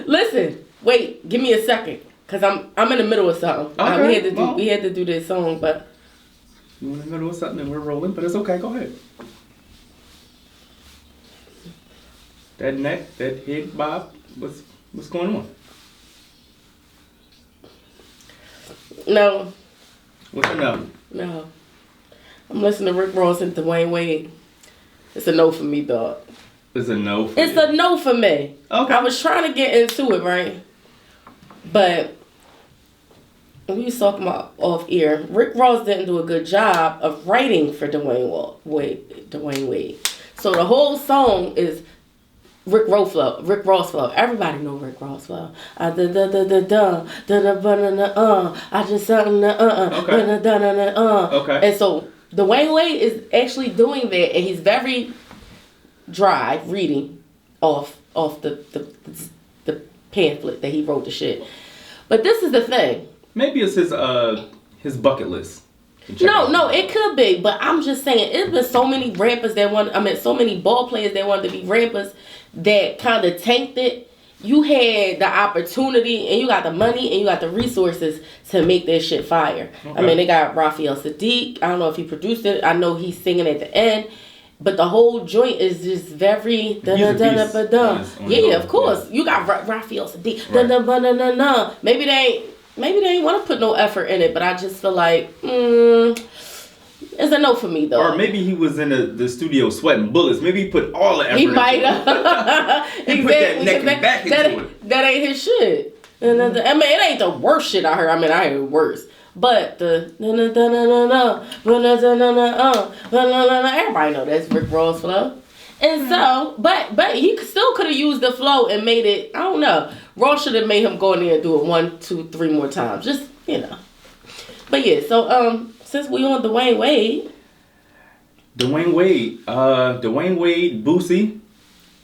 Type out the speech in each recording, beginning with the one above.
Listen, wait, give me a second, cause I'm in the middle of something. Okay, We had to do this song, but you're in the middle of something and we're rolling, but it's okay. Go ahead. That neck, that head bob, what's going on? No. What's a no? No. I'm listening to Rick Ross and Dwayne Wade. It's a no for me, dog. It's a no for It's you. a no for me. Okay. I was trying to get into it, right? But we was talking about off air. Rick Ross didn't do a good job of writing for Dwayne Wade. So the whole song is Rick Ross flow. Everybody know Rick Ross flow. I just something Okay. And so Dwayne Wade is actually doing that, and he's very dry reading off the pamphlet that he wrote the shit. But this is the thing. Maybe it's his bucket list. No, it could be, but I'm just saying, it's been so many rappers so many ball players that wanted to be rappers that kind of tanked it. You had the opportunity, and you got the money, and you got the resources to make that shit fire. Okay. I mean, they got Raphael Sadiq. I don't know if he produced it. I know he's singing at the end. But the whole joint is just very Yeah, of course. Yeah. You got Raphael Sadiq. Right. Maybe they ain't want to put no effort in it, but I just feel like it's a no for me, though. Or maybe he was in the studio sweating bullets. Maybe he put all the effort. He might have. He put that neck and back into it. That ain't his shit. I mean, it ain't the worst shit I heard. I mean, I heard worse. But everybody know that's Rick Ross flow. And so, but he still could have used the flow and made it, I don't know. Ross should have made him go in there and do it 1, 2, 3 more times. Just, But yeah, so since we on Dwayne Wade, Boosie.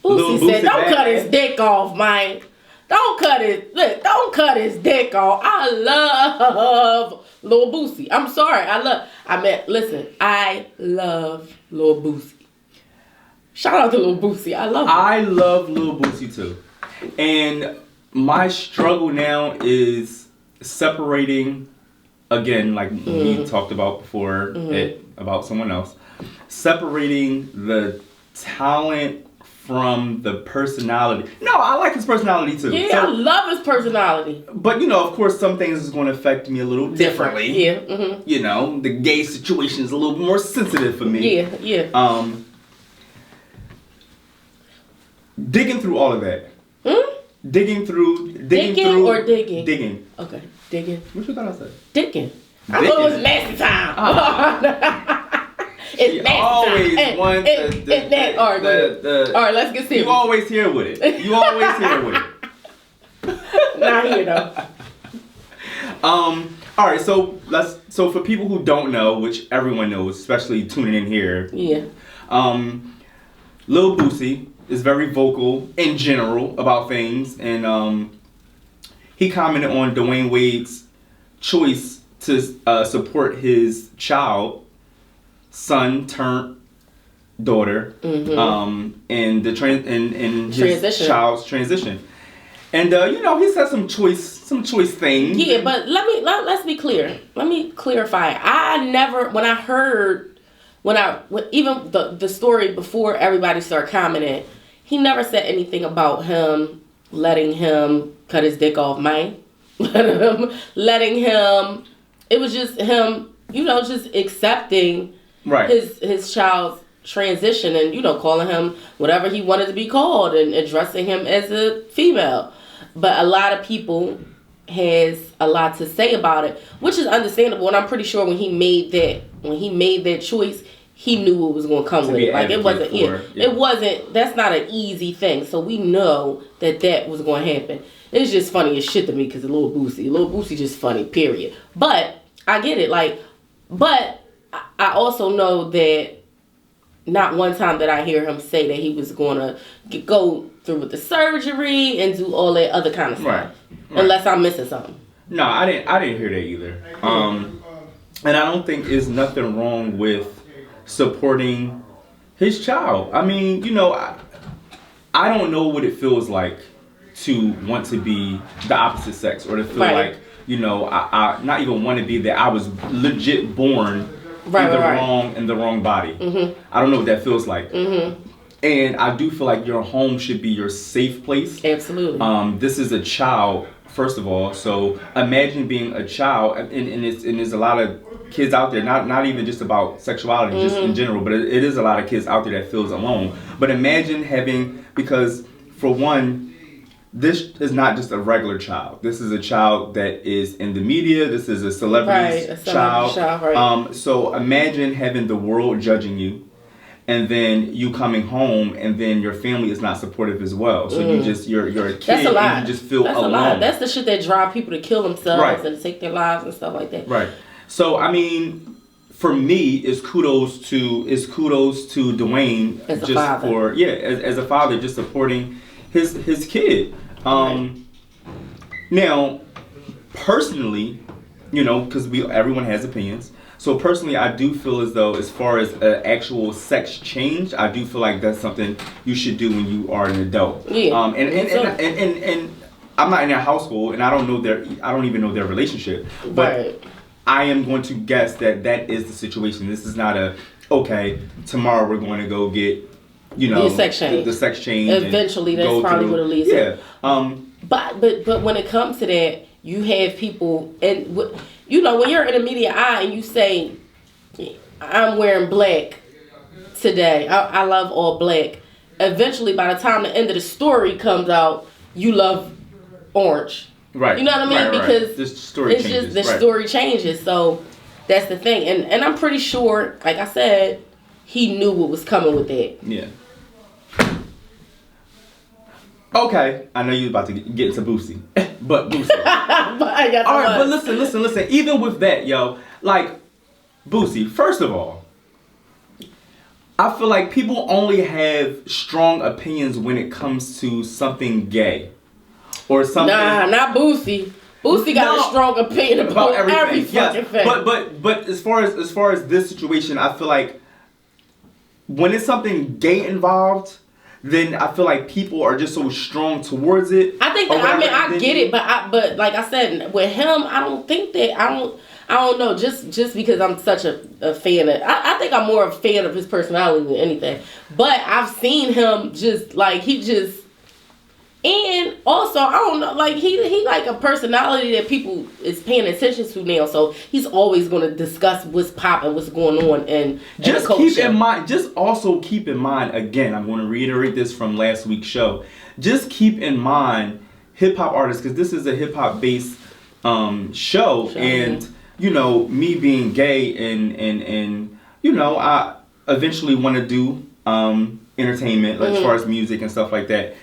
Boosie said, "Don't cut his dick off, man. Don't cut his dick off. I love Lil Boosie. I'm sorry. I love Lil Boosie. Shout out to Lil Boosie. I love him. I love Lil Boosie too. And my struggle now is separating, again, like we talked about before, about someone else, separating the talent from the personality. No, I like his personality too. Yeah, I love his personality. But of course, some things is going to affect me a little differently. Yeah. Mm-hmm. The gay situation is a little more sensitive for me. Yeah. Digging through all of that. Digging through. Digging. Digging. Okay, digging. What you thought I said? Digging. I thought it was nasty time. It's nasty always time. Want it's that argument. All right, let's get serious. You always here with it. Not here though. All right, so for people who don't know, which everyone knows, especially tuning in here. Yeah. Lil Boosie is very vocal in general about things, and he commented on Dwayne Wade's choice to support his son turned daughter, in the his child's transition, and he said some choice things. Yeah, but let's be clear. Let me clarify. I never, even the story before everybody started commenting, he never said anything about him letting him cut his dick off, man. letting him. It was just him, just accepting his child's transition and calling him whatever he wanted to be called and addressing him as a female. But a lot of people has a lot to say about it, which is understandable. And I'm pretty sure when he made that choice, he knew what was going to come with it. Like it wasn't, it wasn't. That's not an easy thing. So we know that was going to happen. It's just funny as shit to me because of Lil Boosie just funny. Period. But I get it. But I also know that not one time did I hear him say that he was going to go through with the surgery and do all that other kind of stuff. Right. Unless I'm missing something. No, I didn't hear that either. And I don't think there's nothing wrong with supporting his child. I mean, I don't know what it feels like to want to be the opposite sex, or to feel like, you know, I not even want to be that I was legit born in the wrong body. I don't know what that feels like. And I do feel like your home should be your safe place. Absolutely. This is a child, first of all. So imagine being a child, and there's a lot of kids out there, not even just about sexuality, just in general, but it is a lot of kids out there that feels alone. But imagine having, because for one, this is not just a regular child. This is a child that is in the media. This is a celebrity child. Right. So imagine having the world judging you, and then you coming home, and then your family is not supportive as well. So you're a kid, That's a lot. And you just feel alone. A lot. That's the shit that drive people to kill themselves and take their lives and stuff like that. Right. So I mean, for me, it's kudos to Dwayne as a father. As a father, just supporting his kid. Now, personally, you know, because everyone has opinions. So personally, I do feel as though, as far as actual sex change, I do feel like that's something you should do when you are an adult. Yeah. And I'm not in their household, and I don't even know their relationship. But I am going to guess that is the situation. This is not okay, tomorrow we're going to go get, you know, the sex change. Eventually, that's probably what it leads to. But when it comes to that, you have people, and you know, when you're in the media eye and you say, I'm wearing black today, I love all black. Eventually, by the time the end of the story comes out, you love orange. Right. You know what I mean? Because the story changes. Just the story changes. So that's the thing. And I'm pretty sure, like I said, he knew what was coming with that. Yeah. Okay, I know you're about to get into Boosie, but Boosie. But listen. Even with that, yo, like, Boosie, first of all, I feel like people only have strong opinions when it comes to something gay. Or something. Nah, not Boosie. Boosie got a strong opinion about every fucking thing. But as far as this situation, I feel like when it's something gay involved, then I feel like people are just so strong towards it. I think I get it, but like I said, with him, I don't think that I don't know. Just because I'm such a fan of, I think I'm more a fan of his personality than anything. But I've seen him just like and also, I don't know, like he like a personality that people is paying attention to now. So he's always going to discuss what's popping, what's going on, and just also keep in mind. Again, I'm going to reiterate this from last week's show. Just keep in mind hip hop artists, because this is a hip hop based show, and you know, me being gay and you know, I eventually want to do entertainment, like, as far as music and stuff like that.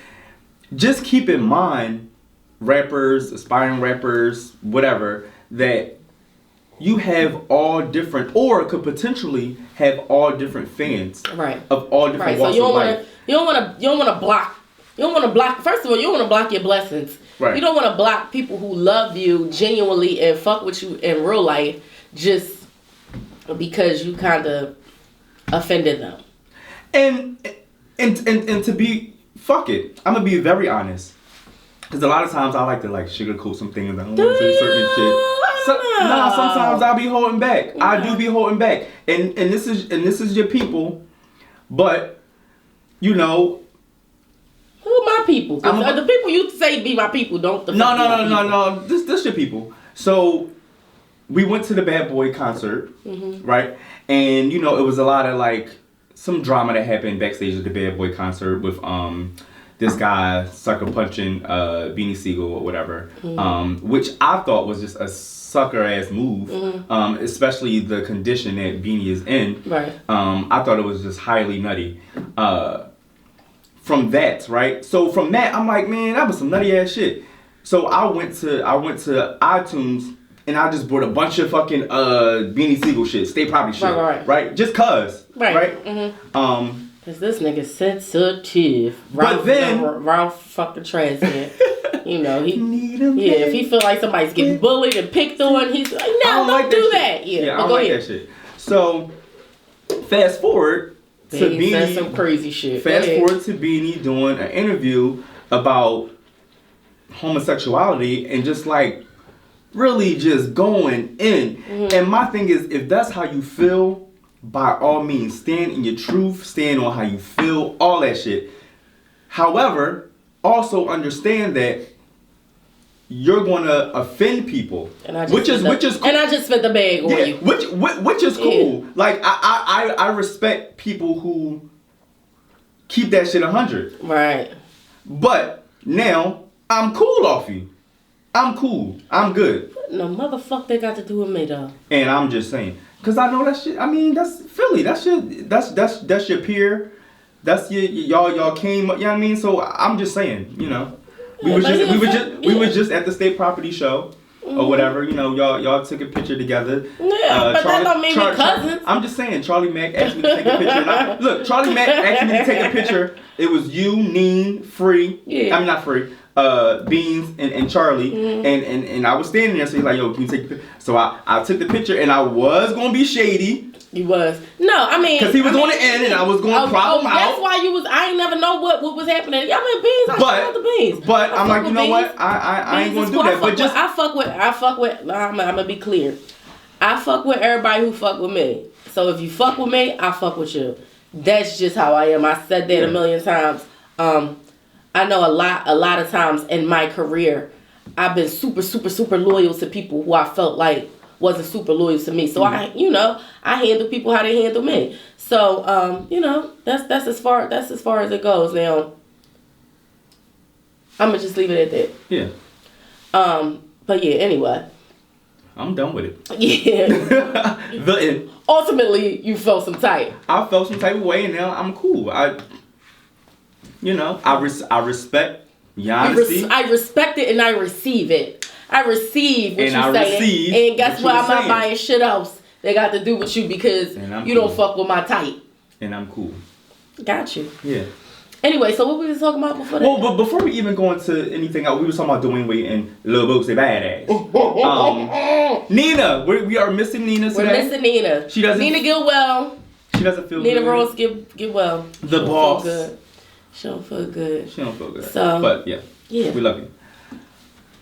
Just keep in mind, rappers, aspiring rappers, whatever, that you have all different, or could potentially have all different fans, of all different walks of life. You don't want to block. First of all, you don't want to block your blessings. Right. You don't want to block people who love you genuinely and fuck with you in real life just because you kind of offended them. And to be. Fuck it. I'm gonna be very honest, because a lot of times I like to sugarcoat some things. I don't want to say certain shit. Sometimes I'll be holding back. Yeah. I do be holding back, and this is your people, but you know, who are my people? The people you say be my people don't. No. This your people. So we went to the Bad Boy concert, right? And you know, it was a lot of some drama that happened backstage at the Bad Boy concert with this guy sucker punching Beanie Siegel or whatever, which I thought was just a sucker ass move, especially the condition that Beanie is in. Right. I thought it was just highly nutty. From that, right? So from that, I'm like, man, that was some nutty ass shit. So I went to iTunes. And I just bought a bunch of fucking Beanie Siegel shit, State Property shit, right? Just cause, right? Mm-hmm. Cause this nigga sensitive. Ralph fucking Transient. You know, if he feel like somebody's getting bullied and picked on, he's like, no, don't do that. Yeah, I don't like that shit. So, fast forward, to Beanie. That's some crazy shit. Fast forward to Beanie doing an interview about homosexuality and just like really just going in. Mm-hmm. And my thing is, if that's how you feel, by all means, stand in your truth, stand on how you feel, all that shit. However, also understand that you're going to offend people, which is cool. And I just spent the bag on you, which is cool. Like I respect people who keep that shit 100. Right. But now I'm cool off you. I'm cool. I'm good. No motherfucker, they got to do with me though. And I'm just saying, cause I know that shit. I mean, that's Philly. That's your peer. That's your y'all came. You know what I mean? So I'm just saying, you know. We was just at the state property show or whatever, you know, y'all took a picture together. Yeah, but that don't mean we cousins. I'm just saying, Charlie Mack asked me to take a picture. Look, Charlie Mack asked me to take a picture. It was you, Neen, Free. Yeah. I'm not Free. Beans and Charlie. Mm-hmm. And I was standing there, so he's like, yo, can you take a picture? So I took the picture and I was gonna be shady. You was. No, I mean. Because he was on the end and I was going to prop him out. That's why you was. I ain't never know what was happening. Y'all mean Beans. I love the Beans. But I'm like, you know what? I ain't going to do that. But just. I fuck with. I'm going to be clear. I fuck with everybody who fuck with me. So if you fuck with me, I fuck with you. That's just how I am. I said that a million times. I know a lot of times in my career, I've been super, super, super loyal to people who I felt like wasn't super loyal to me. So I handle people how they handle me. So that's as far as it goes. Now I'm gonna just leave it at that. Yeah. But yeah, anyway. I'm done with it. Yeah. The end. Ultimately, you felt some type. I felt some type of way, and now I'm cool. I respect your honesty. I respect it and I receive it. I receive what you're saying. And guess what? I'm not buying shit else that got to do with you because you don't fuck with my type. And I'm cool. Got you. Yeah. Anyway, so what we was talking about before that? Well, but before we even go into anything else, we was talking about Dwayne Wade and Lil Boosie Badass. Nina, we are missing Nina today. We're missing Nina. Nina get well. She doesn't feel Nina good. Nina Rose get well. The boss. She don't feel good. She don't feel good. So, but yeah, we love you.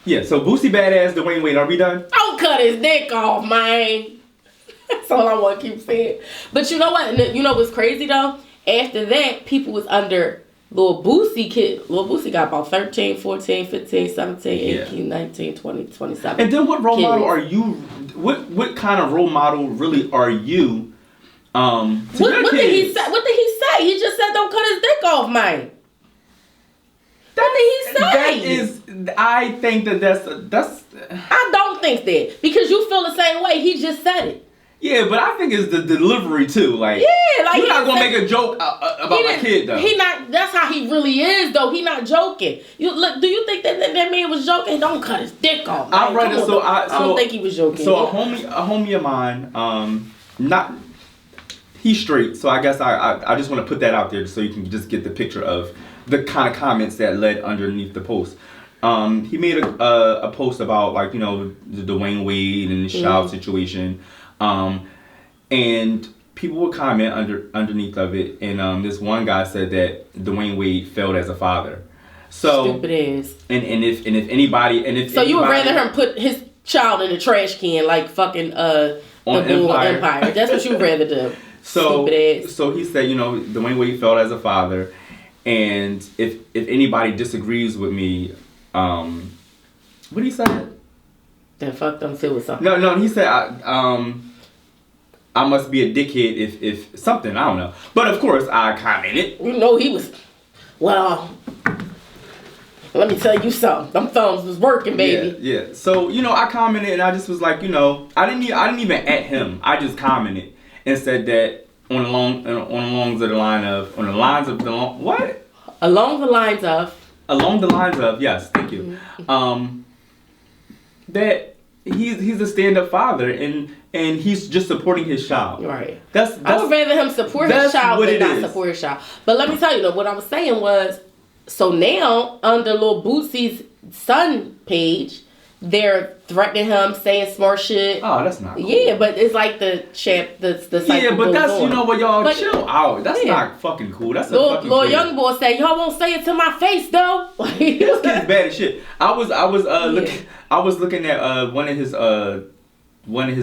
Yeah, so Boosie Badass, Dwayne Wade, are we done? Don't cut his dick off, man. That's all I want to keep saying. But you know what? You know what's crazy though? After that, people was under Lil Boosie kid. Lil Boosie got about 13, 14, 15, 17, 18, 19, 20, 27. And then what role model are you? What kind of role model really are you? What did he say? What did he say? He just said don't cut his dick off, man. What did he say? That is, I think that's. I don't think that because you feel the same way. He just said it. Yeah, but I think it's the delivery too. Like, like you're not gonna make a joke about my kid though. He not. That's how he really is though. He not joking. You look. Do you think that man was joking? Don't cut his dick off. I read it. I don't think he was joking. So a homie of mine, he's straight. So I guess I just want to put that out there so you can just get the picture of the kind of comments that led underneath the post. He made a post about like the Dwayne Wade and the child situation. And people would comment underneath of it, and this one guy said that Dwayne Wade failed as a father. So stupid ass. And if anybody so you would rather him put his child in the trash can like fucking the Empire. That's what you would rather do. So he said Dwayne Wade failed as a father, and if anybody disagrees with me, what did he say? Then fuck them too or something. No, he said I must be a dickhead if something, I don't know. But of course I commented. He was, well, let me tell you something. Them thumbs was working, baby. Yeah. So, I commented and I just was like, I didn't even at him. I just commented and said that along the lines of, yes, thank you. That he's a stand-up father and he's just supporting his child. Right. I would rather him support his child than not support his child. But let me tell you, what I was saying was, so now under Lil Boosie's son page, they're threatening him, saying smart shit. Oh, that's not cool. Yeah, but it's like the cycle Yeah, but that's, on. you know what, y'all, But, chill out. That's not fucking cool. That's a fucking little kid. young boy say, y'all won't say it to my face, though. This kid's bad as shit. I was looking at one of his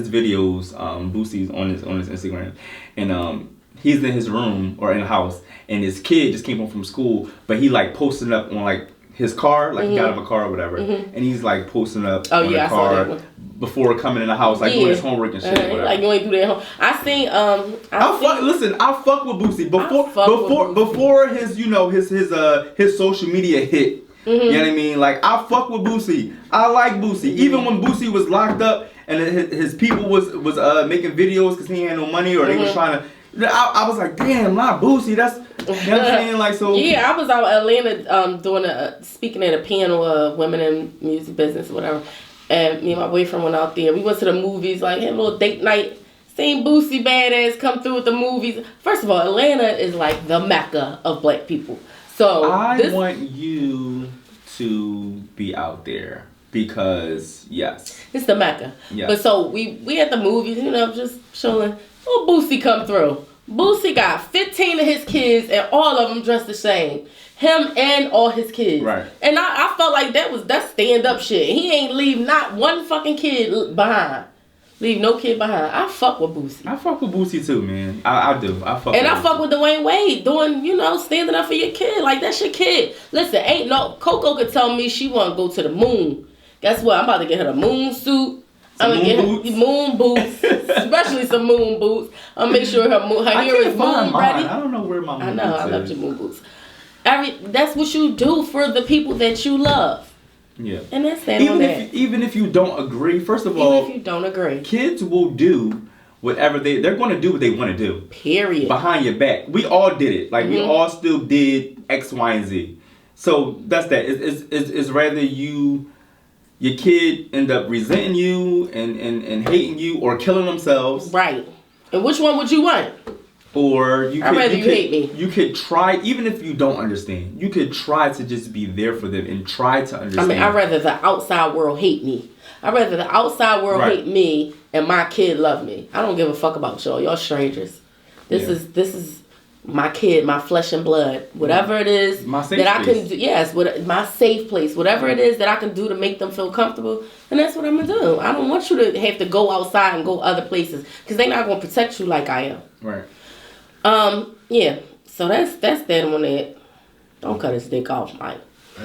videos, Boosie's on his Instagram, and he's in his room or in the house, and his kid just came home from school, but he like posting up on like his car, like he got out of a car or whatever, and he's like posting up on the car before coming in the house, like doing his homework and shit. Like you ain't do that home. I seen listen, I fuck with Boosie before his, you know, his social media hit. You know what I mean? Like, I fuck with Boosie. I like Boosie. Even when Boosie was locked up and his people was making videos because he had no money or they was trying to. I was like, damn, not Boosie. That's, you know what I'm saying? Like, so. Yeah, I was out in Atlanta doing speaking at a panel of women in music business or whatever. And me and my boyfriend went out there. We went to the movies, like, had a little date night. Seen Boosie badass come through with the movies. First of all, Atlanta is like the mecca of black people. So I want you to be out there because, yes. It's the mecca. Yes. But so we at the movies, you know, just showing. Little Boosie come through. Boosie got 15 of his kids and all of them dressed the same. Him and all his kids. Right. And I felt like that's stand up shit. He ain't leave not one fucking kid behind. Leave no kid behind. I fuck with Boosie. I fuck with Boosie too, man. I do. I fuck with Dwayne Wade doing, you know, standing up for your kid. Like, that's your kid. Listen, Coco could tell me she want to go to the moon. Guess what? I'm about to get her the moon suit. I'm gonna get her moon boots, especially some moon boots. I'm gonna make sure her hair is moon ready. I don't know where my moon boots I love your moon boots. That's what you do for the people that you love. Yeah. And that's that. Even if you don't agree, first of all, even if you don't agree, kids will do whatever they're going to do what they want to do. Period. Behind your back, we all did it. Like we all still did X, Y, and Z. So that's that. It's rather your kid end up resenting you and hating you or killing themselves. Right. And which one would you want? Or I'd rather you hate me. You could try, even if you don't understand, you could try to just be there for them and try to understand. I mean, I'd rather the outside world hate me. I'd rather the outside world hate me and my kid love me. I don't give a fuck about y'all. Y'all strangers. This is my kid, my flesh and blood. Whatever it is that I can do. Yes, my safe place. Whatever it is that I can do to make them feel comfortable. And that's what I'm going to do. I don't want you to have to go outside and go other places. Because they're not going to protect you like I am. Right. Yeah. So that's that on that. Don't cut his dick off, Mike.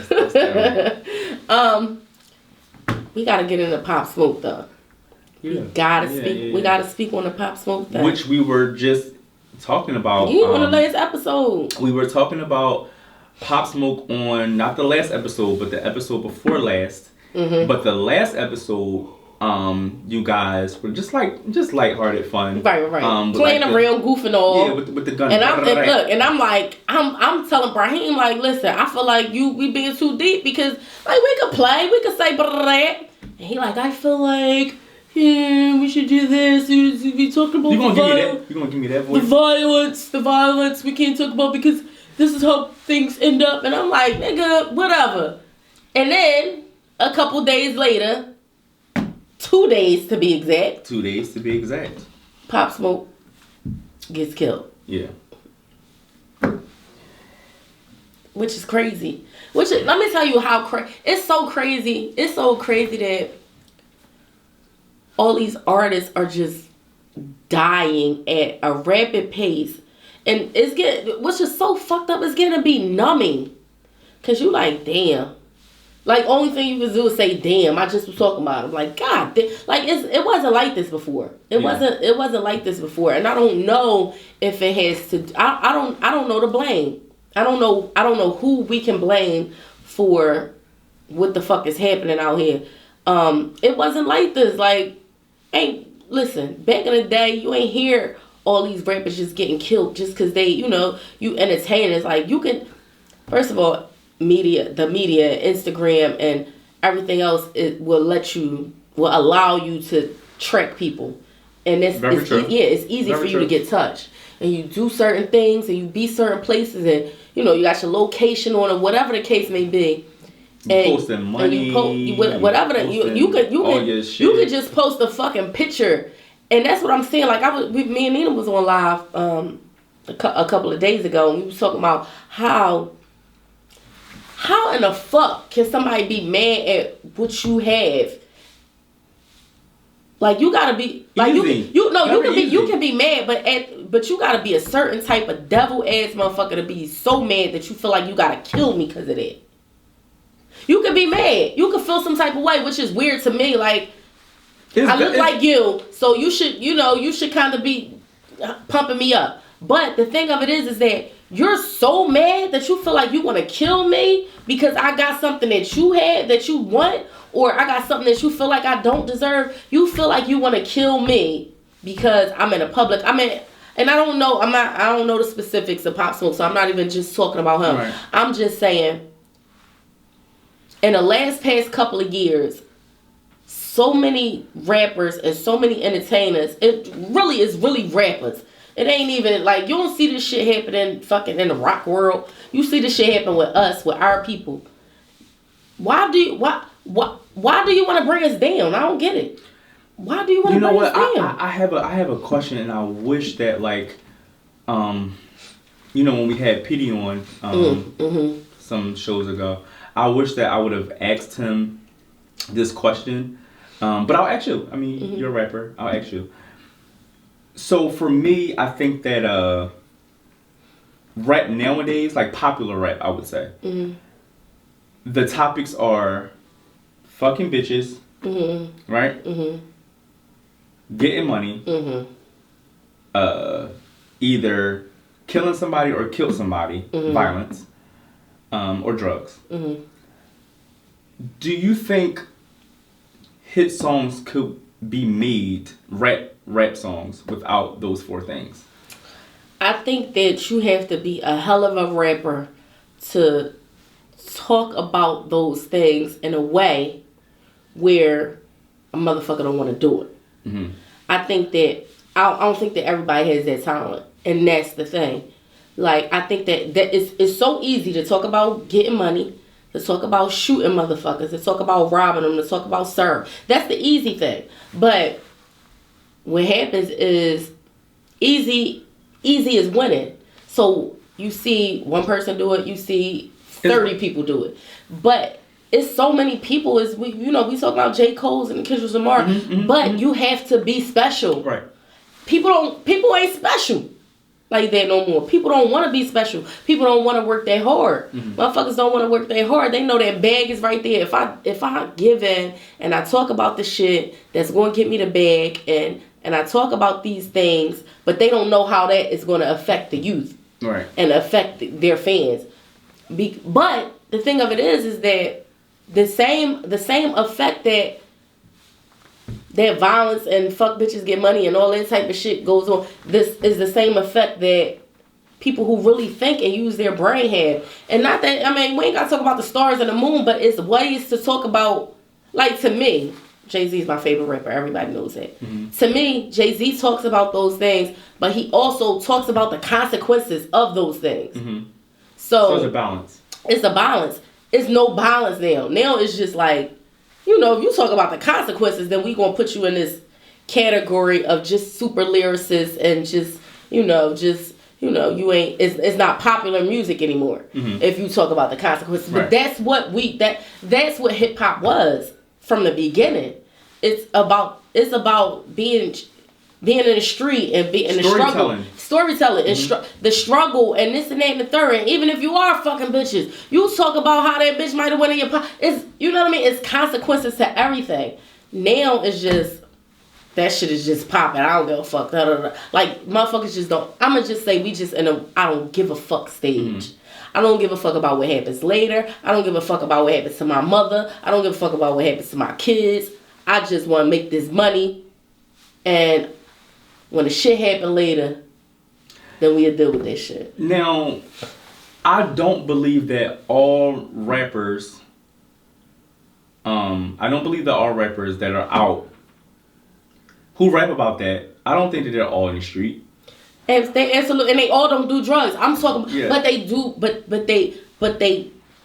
That's we got to get into Pop Smoke, though. Yeah. We got to speak. Yeah. We got to speak on the Pop Smoke thing. Which we were just talking about. On the last episode. We were talking about Pop Smoke on not the last episode, but the episode before last. Mm-hmm. But the last episode, you guys were just lighthearted fun. Right. Playing around, goofing all. Yeah, with the gun. And I'm like, I'm telling Brahim, like, listen, I feel like we being too deep because like we could play, we could say and he like, I feel like we should do this. We talk about you gonna give me that voice? The violence we can't talk about because this is how things end up. And I'm like, nigga, whatever. And then a couple days later, 2 days to be exact. 2 days to be exact. Pop Smoke gets killed. Yeah. Which is crazy. Let me tell you how crazy. It's so crazy. It's so crazy that all these artists are just dying at a rapid pace. And what's just so fucked up is getting to be numbing. Cause you like, damn. Like, only thing you can do is say, damn, I just was talking about it. Like, God, like, it wasn't like this before. It wasn't like this before. And I don't know if it has to, I don't know to blame. I don't know who we can blame for what the fuck is happening out here. It wasn't like this. Like, listen, back in the day, you ain't hear all these rappers just getting killed just because they, you entertain. It's like, you can, first of all, the media, Instagram, and everything else, will allow you to track people, and it's easy for you to get touched, and you do certain things, and you be certain places, and you got your location on it, whatever the case may be, posting money, whatever. You could just post a fucking picture, and that's what I'm saying. Like me and Nina was on live a couple of days ago, and we was talking about how in the fuck can somebody be mad at what you have? Like you gotta be like easy. you can be mad, but you gotta be a certain type of devil ass motherfucker to be so mad that you feel like you gotta kill me because of that. You can be mad. You can feel some type of way, which is weird to me. Like I look like you, so you should kind of be pumping me up. But the thing of it is that you're so mad that you feel like you want to kill me because I got something that you had that you want, or I got something that you feel like I don't deserve. You feel like you want to kill me because I'm in a public. And I don't know. I don't know the specifics of Pop Smoke, so I'm not even just talking about him. Right. I'm just saying. In the past couple of years, so many rappers and so many entertainers. It really is rappers. It ain't even like you don't see this shit happening fucking in the rock world. You see this shit happen with us, with our people. Why do you want to bring us down? I don't get it. Why do you want to bring us down? I have a question, and I wish that like, when we had Petey on some shows ago, I wish that I would have asked him this question. But I'll ask you. I mean, you're a rapper. I'll ask you. So for me, I think that rap nowadays, like popular rap, I would say, the topics are fucking bitches, right? Getting money, either killing somebody or kill somebody, violence, or drugs. Do you think hit songs could be made, rap songs, without those four things? I think that you have to be a hell of a rapper to talk about those things in a way where a motherfucker don't want to do it. I think that I don't think that everybody has that talent, and that's the thing. Like I think that it's so easy to talk about getting money, to talk about shooting motherfuckers, to talk about robbing them, to talk about serve. That's the easy thing. But what happens is easy is winning. So you see one person do it, you see 30 people do it. But it's so many people. We talk about J. Cole's and Kendrick Lamar, but you have to be special. Right. People ain't special like that no more. People don't want to be special. People don't want to work that hard. Motherfuckers don't want to work that hard. They know that bag is right there. If I give in and I talk about the shit that's going to get me the bag and I talk about these things, but they don't know how that is going to affect the youth, right, and affect their fans. But the thing of it is that the same effect that violence and fuck bitches get money and all that type of shit goes on. This is the same effect that people who really think and use their brain have. And not that, I mean, we ain't got to talk about the stars and the moon, but it's ways to talk about, like, to me, Jay-Z is my favorite rapper. Everybody knows that. To me, Jay-Z talks about those things, but he also talks about the consequences of those things. So it's a balance. It's a balance. It's no balance now. Now it's just like, if you talk about the consequences, then we gonna put you in this category of just super lyricists and just you ain't. It's not popular music anymore if you talk about the consequences. Right. But that's what hip hop was from the beginning. It's about being in the street and being in the struggle, storytelling, and the struggle, and this and that and the third. And even if you are fucking bitches, you talk about how that bitch might have went in your pocket. It's, you know what I mean? It's consequences to everything. Now it's just that shit is just popping. I don't give a fuck. Like motherfuckers just don't. I'ma just say we just in a I don't give a fuck stage. I don't give a fuck about what happens later. I don't give a fuck about what happens to my mother. I don't give a fuck about what happens to my kids. I just want to make this money, and when the shit happen later, then we'll deal with that shit. Now, I don't believe that all rappers, that are out who rap about that, I don't think that they're all in the street. And they absolutely, and they all don't do drugs. I'm talking, but they do, but they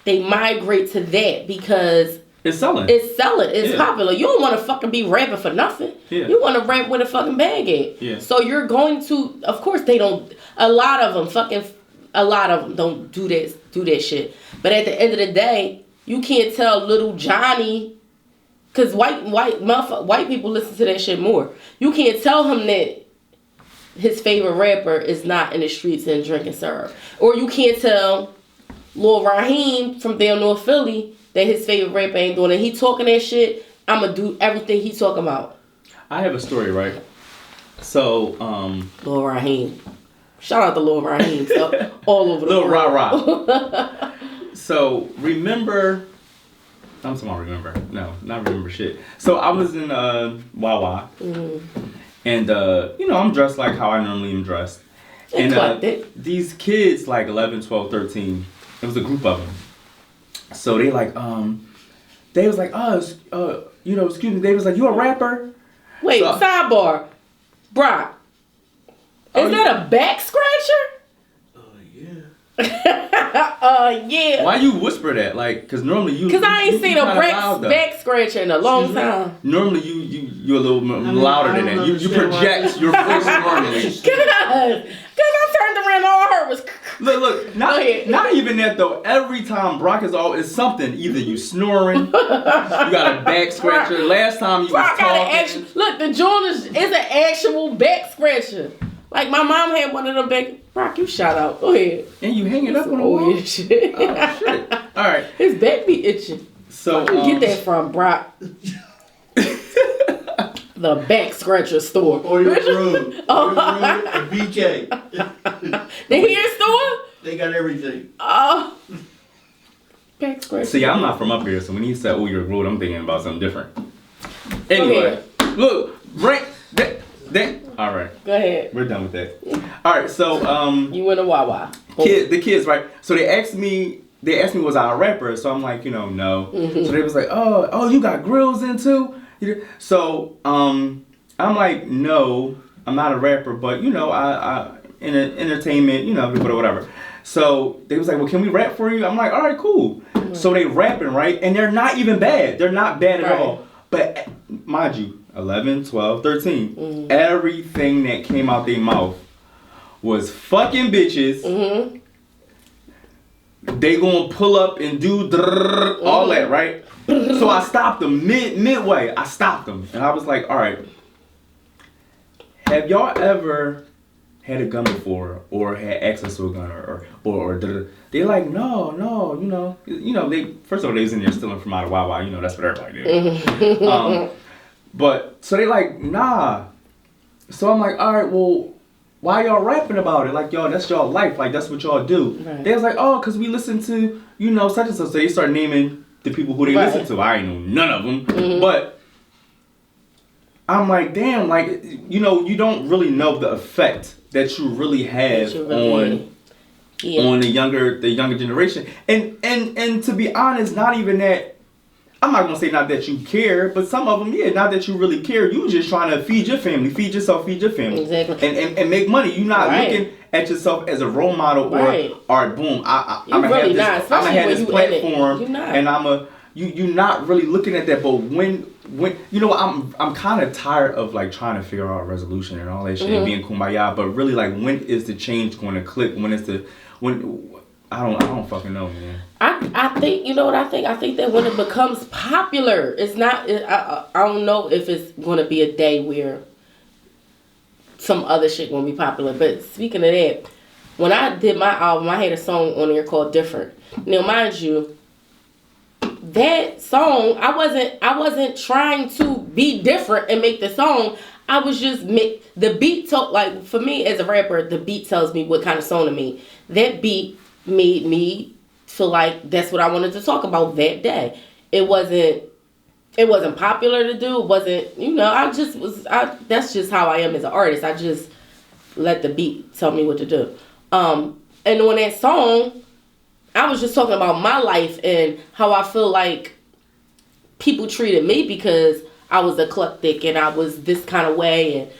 they migrate to that because it's selling. It's popular. You don't want to fucking be rapping for nothing. Yeah. You want to rap with a fucking bag at. Yeah. So you're going to, of course they don't, a lot of them don't do that shit. But at the end of the day, you can't tell little Johnny, because white people listen to that shit more. You can't tell him that his favorite rapper is not in the streets and drinking syrup. Or you can't tell Lil Raheem from down North Philly that his favorite rapper ain't doing it. He talking that shit, I'ma do everything he talking about. I have a story, right? So, Lil Raheem. Shout out to Lil Raheem. So, all over the Lil world. Rah-Rah. So, remember... I'm talking about remember. No, not remember shit. So, I was in Wawa. Mm-hmm. And, I'm dressed like how I normally am dressed. And these kids, like 11, 12, 13, it was a group of them. So they like, they was like, excuse me. They was like, you a rapper? Wait, so, sidebar. Brock, is that a back scratcher? Yeah. Why you whisper that? Like, because normally you. Because I ain't seen a back scratcher in a long time. Normally you a little louder than that. You project your voice normally. Because I turned around, all I heard was. Look. Not even that though. Every time Brock is something. Either you snoring, you got a back scratcher. Last time you was talking. Look, the joint is an actual back scratcher. Like my mom had one of them back. Brock, you shout out. Go ahead. And you hanging up on the wall? Shit. Oh shit! All right. His back be itching. So where you get that from, Brock? The back scratcher store. Or your room. A BK. The hair store? They got everything. Oh. Back scratcher. See, I'm not from up here, so when he said, "Oh, you're rude," I'm thinking about something different. Anyway, look, right. That. All right. Go ahead. We're done with that. All right. So you went to Wawa. The kids, right? So they asked me, was I a rapper? So I'm like, no. Mm-hmm. So they was like, oh, you got grills in too? So I'm like, no, I'm not a rapper, but I in entertainment, whatever. So they was like, well, can we rap for you? I'm like, all right, cool. Mm-hmm. So they rapping, right? And they're not even bad. They're not bad at all. But mind you, 11, 12, 13, mm-hmm. everything that came out their mouth was fucking bitches. Mm-hmm. They gonna pull up and do all that, right? So I stopped them midway. I stopped them. And I was like, all right, have y'all ever had a gun before or had access to a gun or they're like, no, they first of all, they was in there stealing from out of Wawa, that's what everybody did. But so they like, nah. So I'm like, all right, well, why y'all rapping about it? Like, y'all, that's y'all life. Like, that's what y'all do. Right. They was like, oh, because we listen to, such and such. So they start naming the people who they listen to. I ain't know none of them. Mm-hmm. But I'm like, damn, like, you don't really know the effect that you really have on the younger generation. And to be honest, not even that. I'm not gonna say not that you care, but some of them, not that you really care. You just trying to feed your family, feed yourself, feed your family, exactly, and make money. You're not looking at yourself as a role model or boom, I'm gonna really have this platform, and you're not really looking at that. But when I'm kind of tired of like trying to figure out a resolution and all that shit, and being kumbaya. But really, like, when is the change going to click? I don't fucking know, man. I think, what I think? I think that when it becomes popular, it's not, I don't know if it's going to be a day where some other shit going to be popular. But speaking of that, when I did my album, I had a song on there called Different. Now, mind you, that song, I wasn't trying to be different and make the song. I was just the beat like, for me as a rapper, the beat tells me what kind of song to make. That beat made me feel like that's what I wanted to talk about that day. It wasn't popular to do. It wasn't, that's just how I am as an artist. I just let the beat tell me what to do. And on that song, I was just talking about my life and how I feel like people treated me because I was eclectic and I was this kind of way, and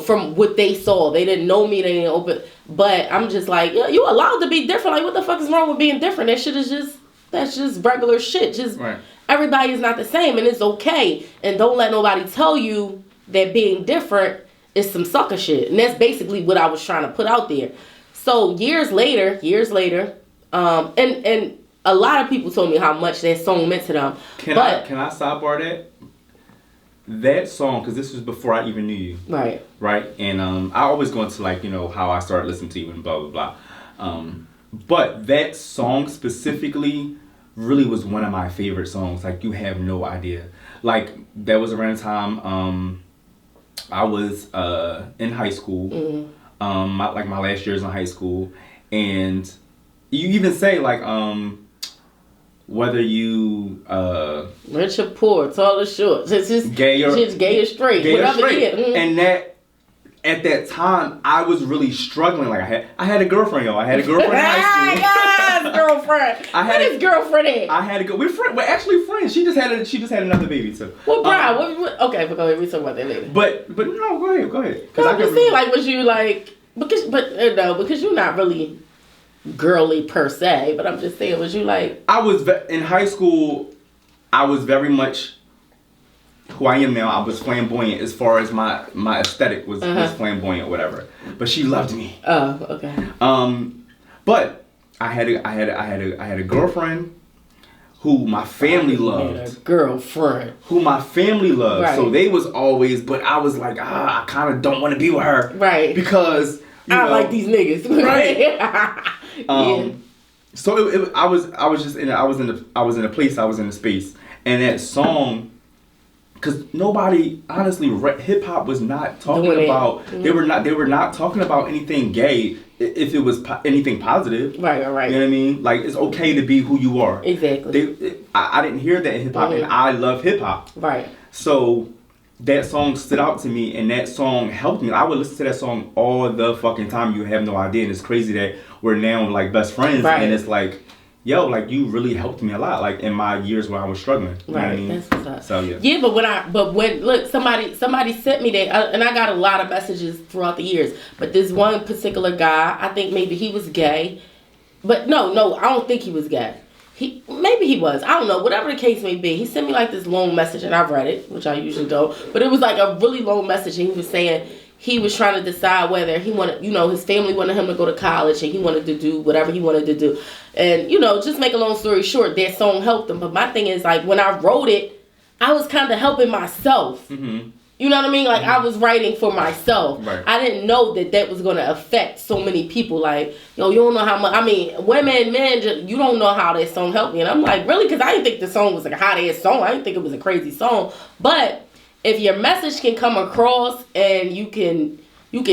from what they saw, they didn't know me, they didn't but I'm just like, you allowed to be different. Like, what the fuck is wrong with being different? That shit is just regular shit. Just Right. everybody is not the same, and it's okay. And don't let nobody tell you that being different is some sucker shit. And that's basically what I was trying to put out there. So years later, and a lot of people told me how much that song meant to them. Can I sidebar that? That song, because this was before I even knew you. Right. Right? And I always go into like, how I started listening to you and blah, blah, blah. But that song specifically really was one of my favorite songs. Like, you have no idea. Like, that was around the time I was in high school. Mm-hmm. My last years in high school. And you even say, like, whether you rich or poor, tall or short, it's just gay or straight, whatever it is. Mm-hmm. And that at that time I was really struggling. Like I had a girlfriend, y'all. I had a girlfriend in high school. Yes, girlfriend. What is girlfriend in? I had to go. We're actually friends. She just had another baby too. Well, Brian, okay, but go ahead. We talk about that later. But no, go ahead. Because I can see like was you like because you're not really girly per se, but I'm just saying, was you like... I was, in high school, I was very much who I am now. I was flamboyant as far as my aesthetic was flamboyant or whatever. But she loved me. Oh, okay. But I had a girlfriend who my family loved. A girlfriend. Who my family loved. Right. So they was always, but I was like, I kind of don't want to be with her. Right. Because... I like these niggas. Right. So I was in a place, I was in a space, and that song, because nobody, honestly, hip hop was not talking about. Mm-hmm. They were not talking about anything gay. If it was anything positive, right. You know what I mean? Like, it's okay to be who you are. Exactly. I didn't hear that in hip hop, and I love hip hop. Right. So that song stood out to me, and that song helped me. I would listen to that song all the fucking time. You have no idea, and it's crazy that we're now like best friends, right. And it's like, yo, like you really helped me a lot, like in my years when I was struggling. You know what I mean? That's what's up. So yeah. Yeah, but when look, somebody sent me that, and I got a lot of messages throughout the years. But this one particular guy, I think maybe he was gay, but no, I don't think he was gay. Maybe he was. I don't know. Whatever the case may be, he sent me like this long message, and I read it, which I usually don't. But it was like a really long message, and he was saying he was trying to decide whether he wanted, his family wanted him to go to college, and he wanted to do whatever he wanted to do. And, just make a long story short, that song helped him. But my thing is, like, when I wrote it, I was kind of helping myself. Mm-hmm. You know what I mean? Like, I was writing for myself. Right. I didn't know that was going to affect so many people. Like, you don't know how much. I mean, women, men, you don't know how that song helped me. And I'm like, really? Because I didn't think the song was like a hot-ass song. I didn't think it was a crazy song. But if your message can come across and you can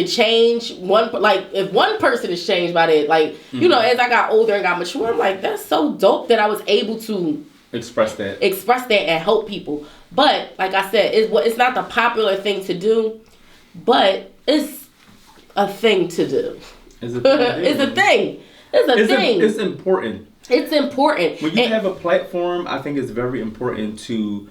change one, like, if one person is changed by that, like, as I got older and got mature, I'm like, that's so dope that I was able to express that and help people. But like I said, it's not the popular thing to do, but it's a thing to do. It's a thing. It's important. It's important. When you have a platform, I think it's very important to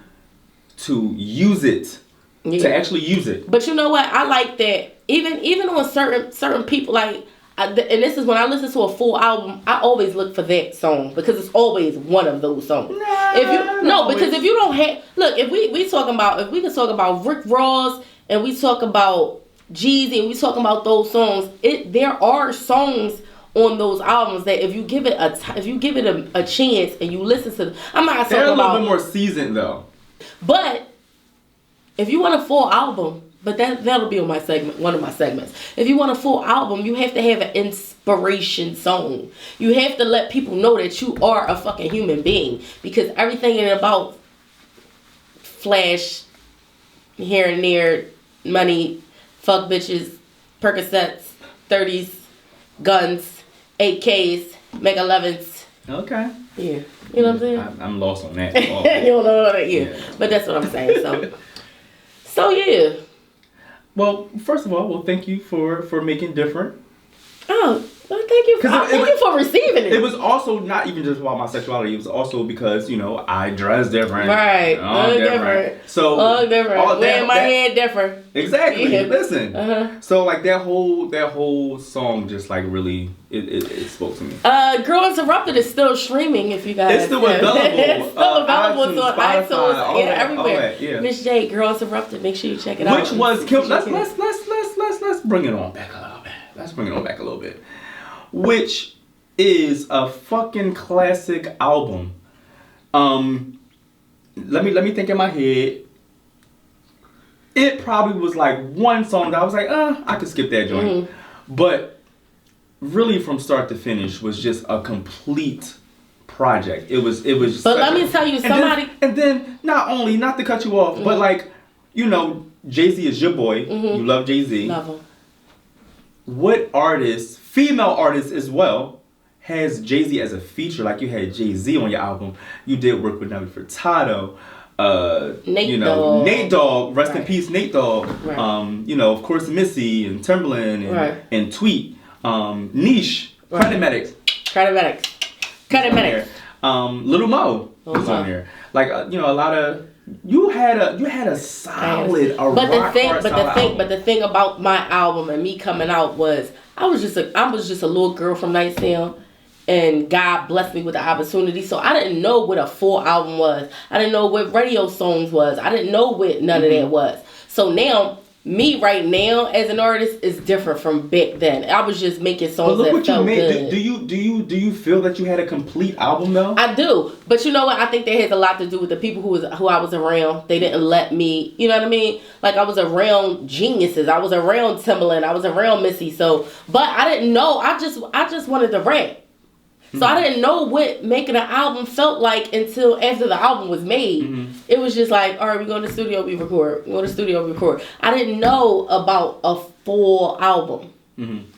use it. Yeah. To actually use it. But you know what? I like that. Even on certain people, like, and this is when I listen to a full album, I always look for that song because it's always one of those songs. Because if you don't have, look, if we can talk about Rick Ross and we talk about Jeezy and we talk about those songs, there are songs on those albums that if you give it a chance and you listen to them, I'm not talking about. They're a little bit more seasoned though. But if you want a full album, but that'll be on one of my segments. If you want a full album, you have to have an inspiration song. You have to let people know that you are a fucking human being, because everything ain't about flash, here and there, money, fuck bitches, Percocets, 30s, guns, 8Ks, Mega 11s. Okay. Yeah. You know what I'm saying? I'm lost on that. You don't know that, yeah. But that's what I'm saying. So yeah. Well, first of all, thank you for making different. Oh, well, thank you Thank you for receiving it. It was also not even just about my sexuality. It was also because, you know, I dress different. Right. Look different. So look different. Wearing my hair different. Exactly. Yeah. Listen. So like that whole song just like really it spoke to me. Girl Interrupted is still streaming if you guys. It's still available. It's still available on iTunes. Everywhere. Yeah. Miss Jade, Girl Interrupted. Make sure you check it out. Which was let's bring it on back a little bit. Let's bring it on back a little bit. Which is a fucking classic album. Let me think in my head. It probably was like one song that I was like, I could skip that joint. But really from start to finish was just a complete project. It was But let me tell you, somebody and then not to cut you off, but like, you know, Jay-Z is your boy. You love Jay-Z. Love him. What artist, female artist as well, has Jay-Z as a feature? Like you had Jay-Z on your album. You did work with Nelly Furtado. Nate Dogg, rest in peace, Nate Dogg. Right. You know, of course, Missy and Timbaland and Tweet. Niche, Credit Medics. Little Mo was on there. Like you know, a lot of you had a solid but the thing about my album and me coming out was I was just a little girl from Nighttown, and God blessed me with the opportunity. So I didn't know what a full album was. I didn't know what radio songs was. I didn't know what none of that was. So now, me right now as an artist is different from back then. I was just making songs that felt good. Do you feel that you had a complete album though? I do, but you know what? I think that has a lot to do with the people who I was around. They didn't let me, you know what I mean? Like I was around geniuses. I was around Timbaland. I was around Missy. So, but I didn't know. I just wanted to rap. So I didn't know what making an album felt like until after the album was made. It was just like, all right, we go to the studio, we record. We go to the studio, we record. I didn't know about a full album.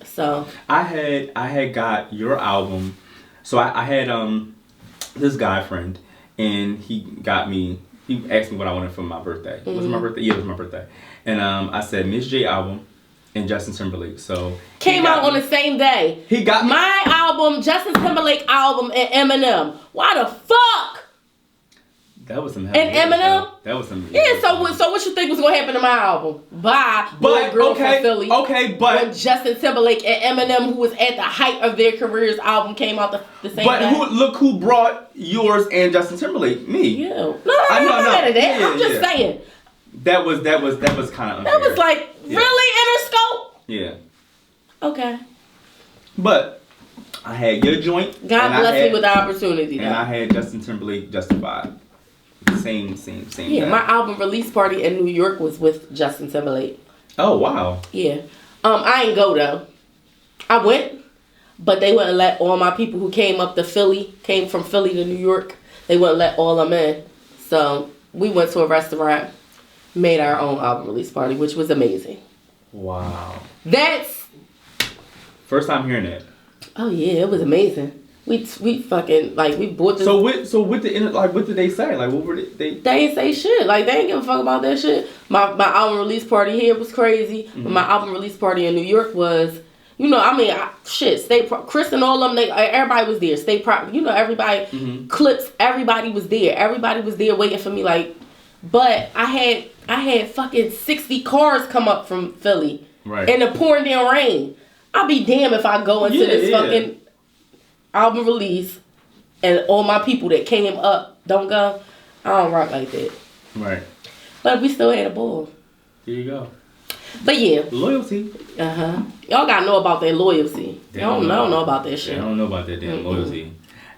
So I had got your album. So I had this guy friend, and he asked me what I wanted for my birthday. Was it my birthday? Yeah, it was my birthday. And I said Miss J album and Justin Timberlake. So came out on the same day. He got my album, Justin Timberlake album, and Eminem. Why the fuck? That was some heavy. And Eminem. That was some. Yeah. So what you think was gonna happen to my album? Bye, boy, girl from Philly. Okay, but when Justin Timberlake and Eminem, who was at the height of their careers, album came out the same day. But look who brought yours and Justin Timberlake? Me. Yeah. No. I'm just saying. That was kind of unfair. That was like really Interscope. Yeah. Okay. But I had your joint. God bless me with the opportunity. And I had Justin Timberlake Justified. Same. Yeah, guy. my album release party in New York was with Justin Timberlake. Oh wow. Yeah. I ain't go though. I went, but they wouldn't let all my people who came from Philly to New York. They wouldn't let all them in. So we went to a restaurant, made our own album release party, which was amazing. Wow. That's first time hearing that. Oh yeah, it was amazing. We fucking like we bought this. So what did they say? Like what were they? They ain't say shit. Like they ain't give a fuck about that shit. My album release party here was crazy. But my album release party in New York was, you know, I mean, Chris and all of them. Everybody was there. You know, everybody Clips. Everybody was there. Everybody was there waiting for me. Like, but I had fucking 60 cars come up from Philly. Right. In the pouring down rain. I'll be damned if I go into this fucking album release and all my people that came up don't go. I don't rock like that. Right. But we still had a ball. There you go. But yeah. Loyalty. Y'all gotta know about that loyalty. Y'all don't know about that shit. They don't know about that damn loyalty.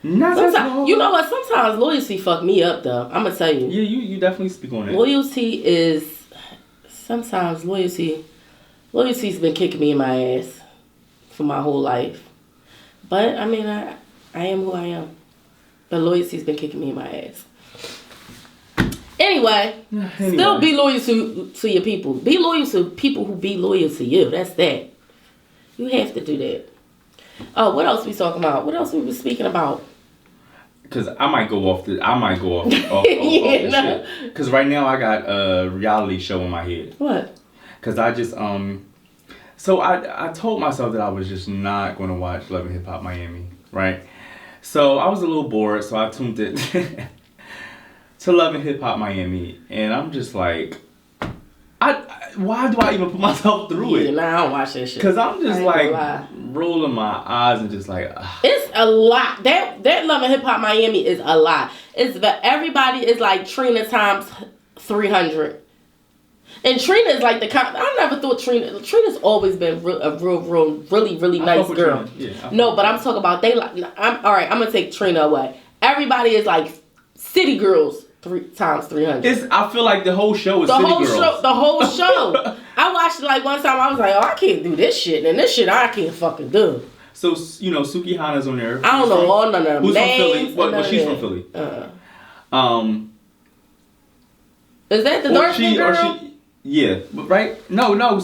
You know what? Sometimes loyalty fuck me up though. I'm gonna tell you. Yeah, you definitely speak on that. Loyalty is sometimes loyalty's been kicking me in my ass for my whole life. But I mean, I am who I am. But loyalty's been kicking me in my ass. Anyway, still be loyal to your people. Be loyal to people who be loyal to you. That's that. You have to do that. Oh, what else we talking about? What else we were speaking about? Because I might go off this shit. Because right now I got a reality show in my head. What? Because I just So I told myself that I was just not going to watch Love and Hip Hop Miami, right? So I was a little bored, so I tuned it to Love and Hip Hop Miami, and I'm just like, why do I even put myself through it? Nah, I don't watch that shit. Because I'm just like rolling my eyes and just like, it's a lot. That Love and Hip Hop Miami is a lot. Everybody is like Trina times 300. And Trina is like I never thought Trina's always been a really nice girl. Yeah, no, but I'm talking about all right, I'm gonna take Trina away. Everybody is like city girls 3 times 300. I feel like the whole show is city girls. The whole show. I watched it like one time. I was like, oh, I can't do this shit, and this shit I can't fucking do. So Suki Hana's on there. I don't know all none of them. Who's names from Philly? Well, she's from Philly. Is that the dark skin girl? Yeah, right? No. Yeah,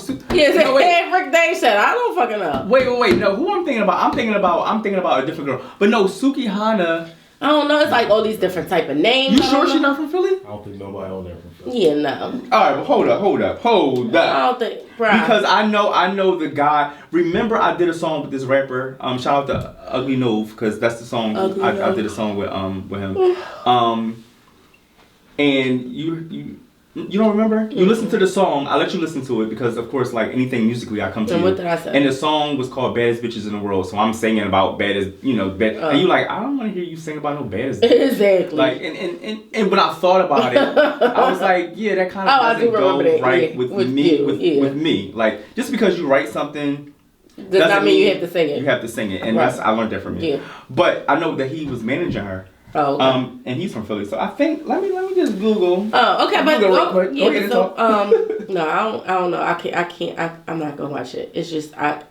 Rick Dave said, I don't fucking know. Wait. No, who I'm thinking about? I'm thinking about a different girl. But no, Suki Hana. I don't know. It's like all these different type of names. You sure she's not from Philly? I don't think nobody on there from Philly. Yeah, no. All right, well, hold up. I don't think, bro. Because I know the guy. Remember, I did a song with this rapper. Shout out to Ugly Nove, because that's the song I did a song with him. And you don't remember? You listened to the song. I let you listen to it because, of course, like anything musically, I come to you. And what did I say? And the song was called "Baddest Bitches in the World." So I'm singing about baddest, and you like, I don't want to hear you sing about no baddest. Exactly. Like, and when I thought about it, I was like, yeah, that kind of doesn't go right with me. Like, just because you write something does not mean you have to sing it. You have to sing it, and right. I learned that from you. Yeah. But I know that he was managing her. Oh, okay. And he's from Philly, so I think let me just Google. Oh, okay, but Google real quick. Yeah, so no, I don't know. I can't. I'm not gonna watch it. It's just I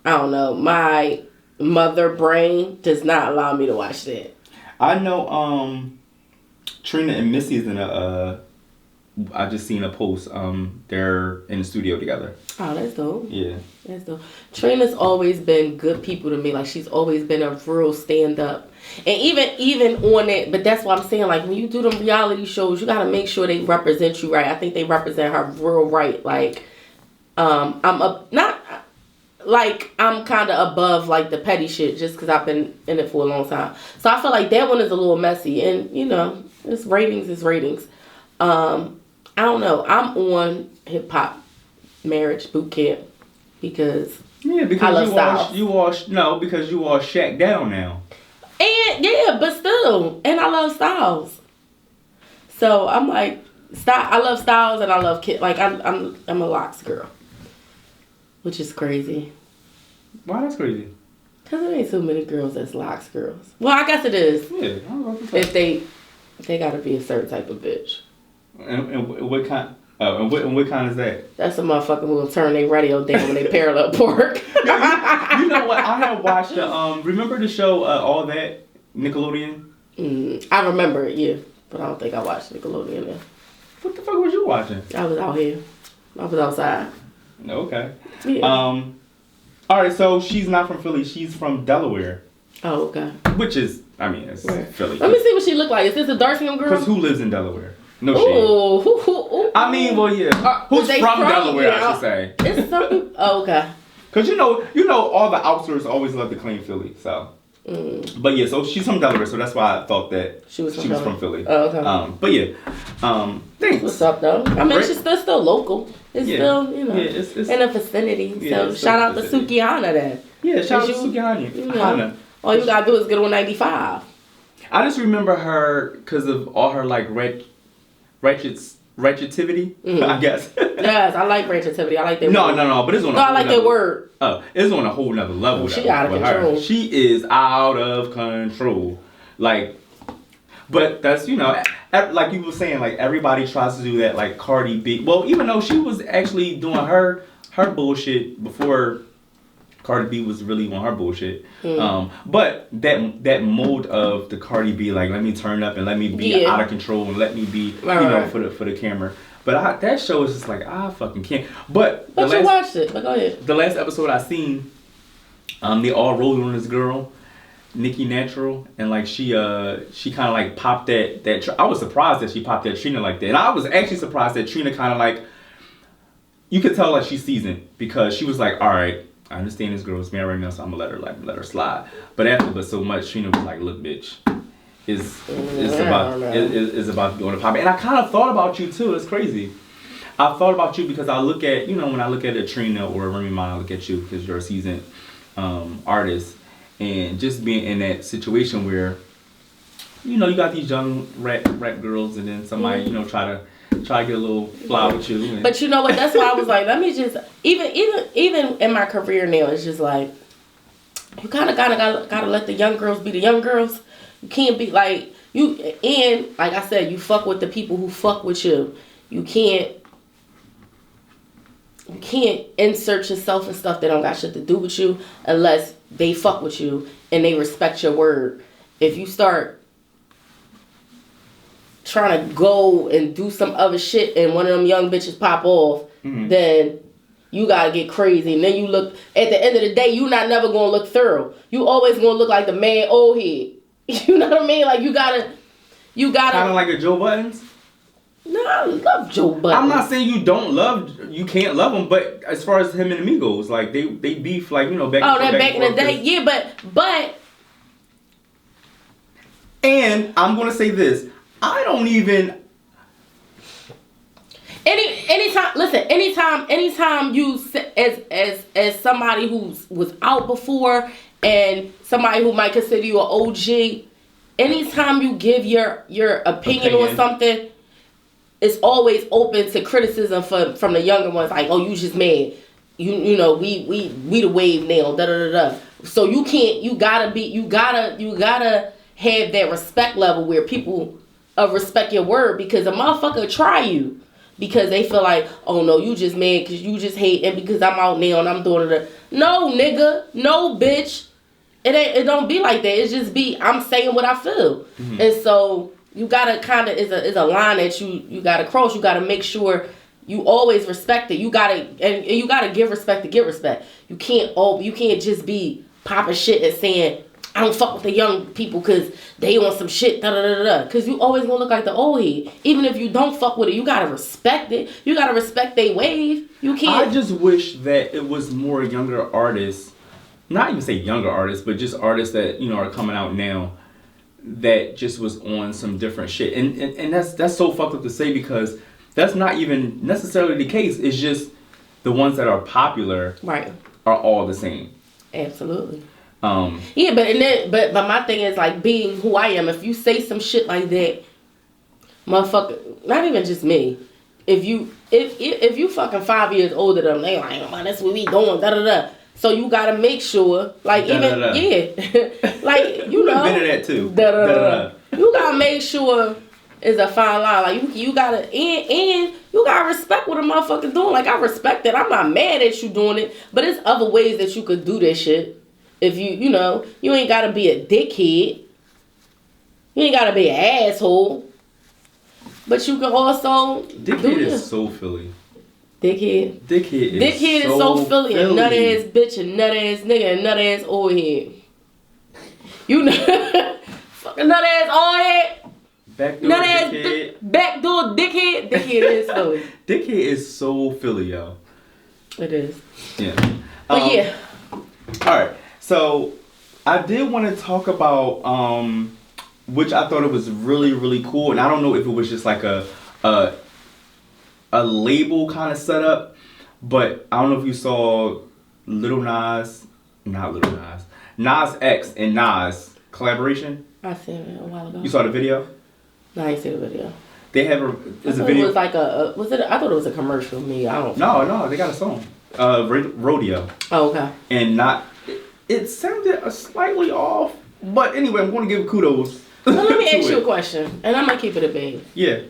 don't know. My mother brain does not allow me to watch that. I know. Trina and Missy's in I just seen a post. They're in the studio together. Oh, that's dope. Yeah, that's dope. Trina's always been good people to me. Like, she's always been a real stand up. And even on it, but that's what I'm saying. Like, when you do them reality shows, you gotta make sure they represent you right. I think they represent her real right. Like, I'm kind of above like the petty shit just because I've been in it for a long time. So I feel like that one is a little messy, and it's ratings. I don't know. I'm on Hip Hop Marriage Boot Camp because I love Styles. Because you all shacked down now. And yeah, but still, and I love Styles. So I'm like, I love Styles and I love Kid. Like I'm a Locks girl, which is crazy. Why that's crazy? Cause there ain't so many girls that's Locks girls. Well, I guess it is. Yeah, I don't know if they gotta be a certain type of bitch. And what kind? And what kind is that? That's a motherfucker who will turn their radio down when they parallel park. You know what? I have watched remember the show All That, Nickelodeon? I remember it, yeah. But I don't think I watched Nickelodeon then. What the fuck was you watching? I was out here. I was outside. Okay. Yeah. Alright, so she's not from Philly. She's from Delaware. Oh, okay. Which is, it's Philly. Let me see what she look like. Is this a dark-skinned girl? Because who lives in Delaware? No shade. Ooh. I mean, well, yeah. Who's from Delaware, I should say. It's something. Oh, okay. Because you know, all the outsiders always love to claim Philly. So, but yeah, so she's from Delaware, so that's why I thought that she was from Philly. Oh, okay. But yeah, thanks. What's up, though? I mean, she's still local. It's still, it's in the vicinity. Yeah, so shout out to Suki Hana then. Yeah, shout out to Suki Hana. All you gotta do is get on 95. I just remember her because of all her like ratchetivity, I guess. Yes, I like ratchetivity. I like that word. No, but it's on I like that word. Oh, it's on a whole nother level. She out of control. Her. She is out of control. Like, but that's, like you were saying, like everybody tries to do that, like Cardi B. Well, even though she was actually doing her bullshit before Cardi B was really on her bullshit. But that mode of the Cardi B, like, let me turn up and let me be out of control and let me be, for the camera. But that show is just like, I fucking can't. But you watched it. But go ahead. The last episode I seen, they all rolled on this girl, Nikki Natural, and like she kind of like popped that. I was surprised that she popped that Trina like that, and I was actually surprised that Trina kind of like you could tell like she's seasoned because she was like, all right, I understand this girl's married right now, so I'm gonna let her slide. But after so much, Trina was like, look, bitch, it's about to go on the pop. And I kind of thought about you too. It's crazy. I thought about you because I look at, when I look at a Trina or a Remy Ma, I look at you because you're a seasoned artist, and just being in that situation where, you got these young rap girls, and then somebody, try to get a little fly with you. And... But you know what? That's why I was like, let me just even in my career now, it's just like you kind of gotta let the young girls be the young girls. You can't be like you. And like I said, you fuck with the people who fuck with you. You can't insert yourself in stuff that don't got shit to do with you unless they fuck with you and they respect your word. If you start trying to go and do some other shit and one of them young bitches pop off, then you gotta get crazy. And then you look, at the end of the day, you not never gonna look thorough. You always gonna look like the man old head. You know what I mean? Like you gotta kind of like a Joe Buttons. No, I love Joe Buttons. I'm not saying you can't love him, but as far as him and Amigos, like they beef like back in the day, yeah, but and I'm gonna say this. I don't even. Anytime you as somebody who was out before and somebody who might consider you an OG, anytime you give your opinion on something, it's always open to criticism from the younger ones. Like, oh, you just mad. We the wave now. Da da da da. So you can't. You gotta have that respect level where people respect your word, because a motherfucker try you because they feel like, oh no, you just mad because you just hate, and because I'm out now and I'm doing it. No, nigga, no, bitch. It don't be like that. It just be, I'm saying what I feel. And so you gotta kind of, is a line that you gotta cross. You gotta make sure you always respect it. You gotta give respect to get respect. You can't just be popping shit and saying, I don't fuck with the young people because they want some shit, da da da da. Because you always gonna look like the old head. Even if you don't fuck with it, you gotta respect it. You gotta respect they wave. You can't. I just wish that it was more younger artists, not even say younger artists, but just artists that are coming out now, that just was on some different shit. And that's so fucked up to say, because that's not even necessarily the case. It's just the ones that are popular, right, are all the same. Absolutely. Yeah, but my thing is, like, being who I am, if you say some shit like that, motherfucker, not even just me, if you fucking 5 years older than them, they like, man, that's what we doing, da da da. So you gotta make sure, like, da, even da, da. Yeah, like, been in that too. Da, da, da. You gotta make sure it's a fine line. Like you gotta and you gotta respect what a motherfucker doing. Like, I respect it. I'm not mad at you doing it, but there's other ways that you could do this shit. If you ain't gotta be a dickhead. You ain't gotta be an asshole. But you can also dickhead is so Philly. Dickhead is so Philly. And nut ass bitch and nut ass nigga and nut ass old head. You know, fucking nut ass old head. Backdoor nut ass dickhead. Backdoor dickhead. Dickhead is Philly. Dickhead is so Philly, yo. It is. Yeah. But yeah. Alright. So I did want to talk about which I thought it was really, really cool, and I don't know if it was just like a label kind of setup, but I don't know if you saw Nas X and Nas collaboration. I seen it a while ago. You saw the video? No, I ain't seen the video. They have a video. It was like I thought it was a commercial. No, they got a song. Rodeo. Oh, okay. And it sounded slightly off, but anyway, I'm going to give kudos. Well, let me ask you a question, and I'm gonna keep it a big. Yeah.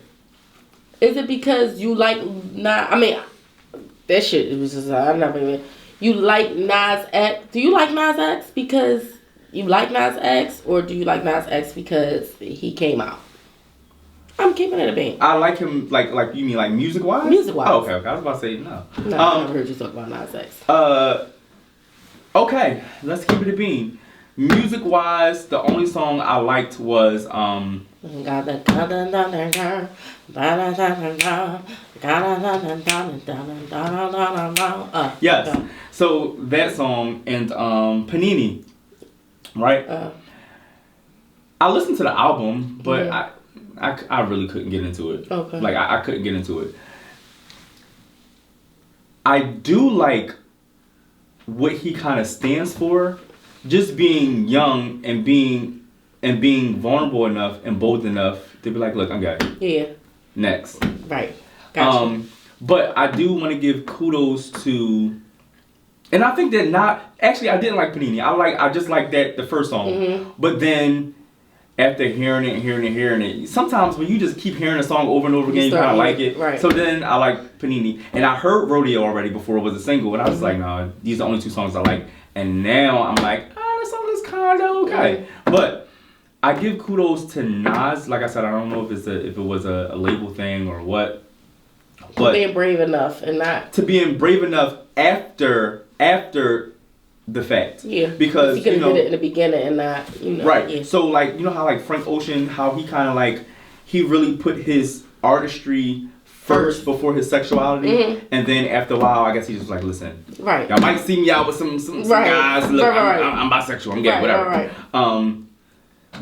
Is it because you like that shit? It was just I never even. You like Nas X? Do you like Nas X because you like Nas X, or do you like Nas X because he came out? I'm keeping it a bang. I like him like you mean like music wise? Music wise. Oh, okay. I was about to say no. No, I never heard you talk about Nas X. Okay, let's keep it a bean. music wise, the only song I liked was yes. So that song and Panini, right? I listened to the album, but I really couldn't get into it. Okay. Like I couldn't get into it. I do like what he kind of stands for, just being young and being vulnerable enough and bold enough to be like, look, I'm gay. Yeah. Next. Right. Gotcha. But I do want to give kudos to, and I think that I didn't like Panini. I just like that the first song, but then after hearing it, sometimes when you just keep hearing a song over and over again, you kind of like it. Right. So then I like Panini, and I heard Rodeo already before it was a single, and I was like, no, these are the only two songs I like. And now I'm like, this song is kind of okay, but I give kudos to Nas. Like I said, I don't know if it was a label thing or what. But being brave enough and not to being brave enough after the fact. Yeah. Because he could have did it in the beginning and not, Right. Yeah. So like how like Frank Ocean, how he kind of like he really put his artistry first before his sexuality, and then after a while, I guess he just like, listen, right. Y'all might see me out with some guys. Look, I'm bisexual. I'm gay. Whatever. Right.